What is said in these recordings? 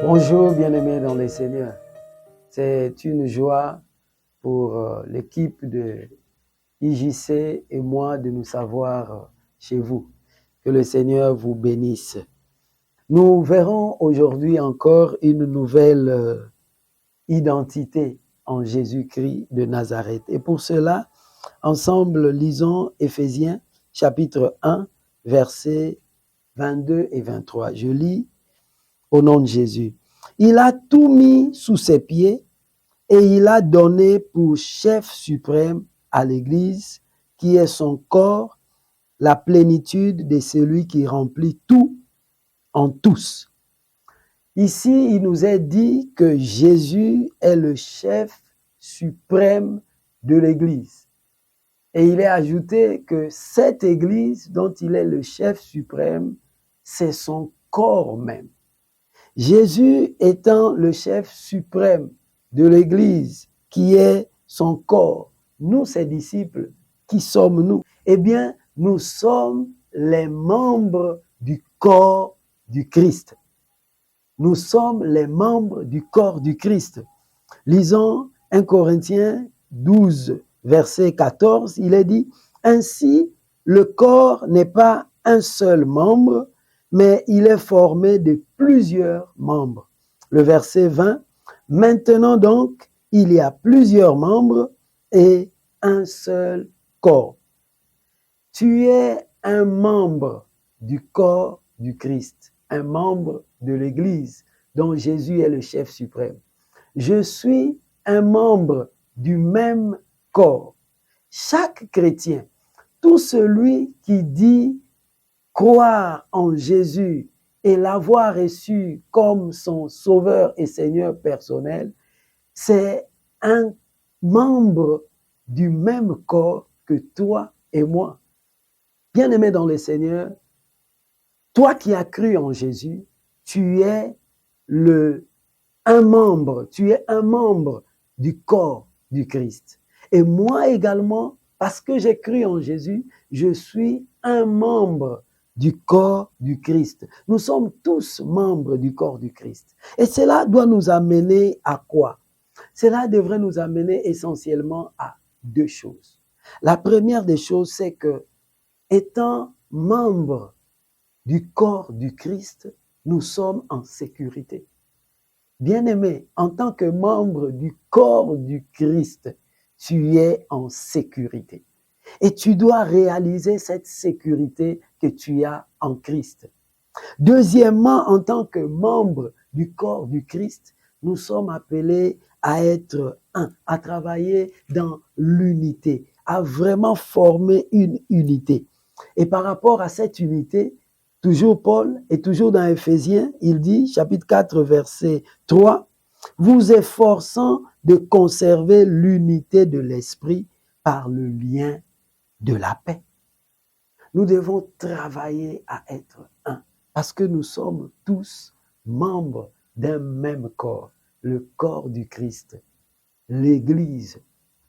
Bonjour bien-aimés dans le Seigneur. C'est une joie pour l'équipe de IJC et moi de nous savoir chez vous. Que le Seigneur vous bénisse. Nous verrons aujourd'hui encore une nouvelle identité en Jésus-Christ de Nazareth. Et pour cela, ensemble, lisons Éphésiens chapitre 1, versets 22 et 23. Je lis au nom de Jésus. Il a tout mis sous ses pieds et il a donné pour chef suprême à l'Église, qui est son corps, la plénitude de celui qui remplit tout en tous. Ici, il nous est dit que Jésus est le chef suprême de l'Église. Et il est ajouté que cette Église dont il est le chef suprême, c'est son corps même. Jésus étant le chef suprême de l'Église, qui est son corps, nous, ses disciples, qui sommes-nous? Eh bien, nous sommes les membres du corps du Christ. Nous sommes les membres du corps du Christ. Lisons 1 Corinthiens 12, verset 14, il est dit, « Ainsi, le corps n'est pas un seul membre, mais il est formé de plusieurs membres. » Le verset 20, « Maintenant donc, il y a plusieurs membres et un seul corps. » Tu es un membre du corps du Christ, un membre de l'Église dont Jésus est le chef suprême. Je suis un membre du même corps. Chaque chrétien, tout celui qui dit croire en Jésus et l'avoir reçu comme son sauveur et Seigneur personnel, c'est un membre du même corps que toi et moi. Bien-aimé dans le Seigneur, toi qui as cru en Jésus, tu es un membre du corps du Christ. Et moi également, parce que j'ai cru en Jésus, je suis un membre du corps du Christ. Nous sommes tous membres du corps du Christ. Et cela doit nous amener à quoi? Cela devrait nous amener essentiellement à deux choses. La première des choses, c'est que, étant membre du corps du Christ, nous sommes en sécurité. Bien-aimé, en tant que membre du corps du Christ, tu es en sécurité. Et tu dois réaliser cette sécurité que tu as en Christ. Deuxièmement, en tant que membre du corps du Christ, nous sommes appelés à être un, à travailler dans l'unité, à vraiment former une unité. Et par rapport à cette unité, toujours Paul, et toujours dans Éphésiens, il dit, chapitre 4, verset 3, « Vous efforçant de conserver l'unité de l'esprit par le lien de la paix. » Nous devons travailler à être un, parce que nous sommes tous membres d'un même corps, le corps du Christ, l'Église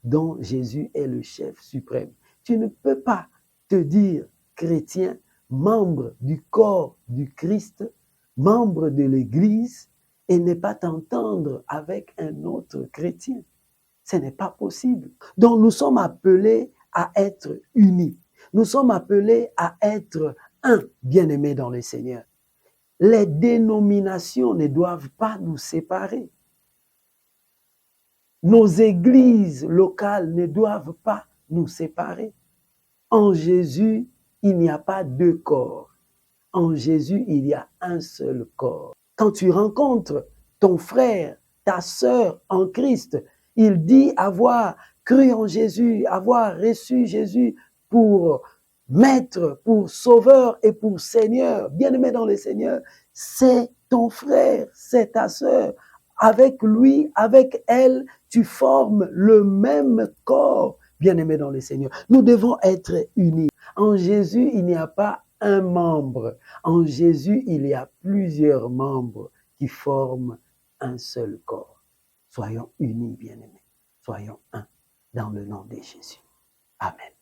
dont Jésus est le chef suprême. Tu ne peux pas te dire chrétien, membre du corps du Christ, membre de l'Église, et ne pas t'entendre avec un autre chrétien. Ce n'est pas possible. Donc nous sommes appelés à être unis. Nous sommes appelés à être un, bien-aimés dans le Seigneur. Les dénominations ne doivent pas nous séparer. Nos églises locales ne doivent pas nous séparer. En Jésus, il n'y a pas deux corps. En Jésus, il y a un seul corps. Quand tu rencontres ton frère, ta sœur en Christ, il dit avoir cru en Jésus, avoir reçu Jésus pour maître, pour sauveur et pour Seigneur. Bien-aimé dans le Seigneur, c'est ton frère, c'est ta sœur. Avec lui, avec elle, tu formes le même corps, bien-aimé dans le Seigneur. Nous devons être unis. En Jésus, il n'y a pas un membre. En Jésus, il y a plusieurs membres qui forment un seul corps. Soyons unis, bien-aimés. Soyons un dans le nom de Jésus. Amen.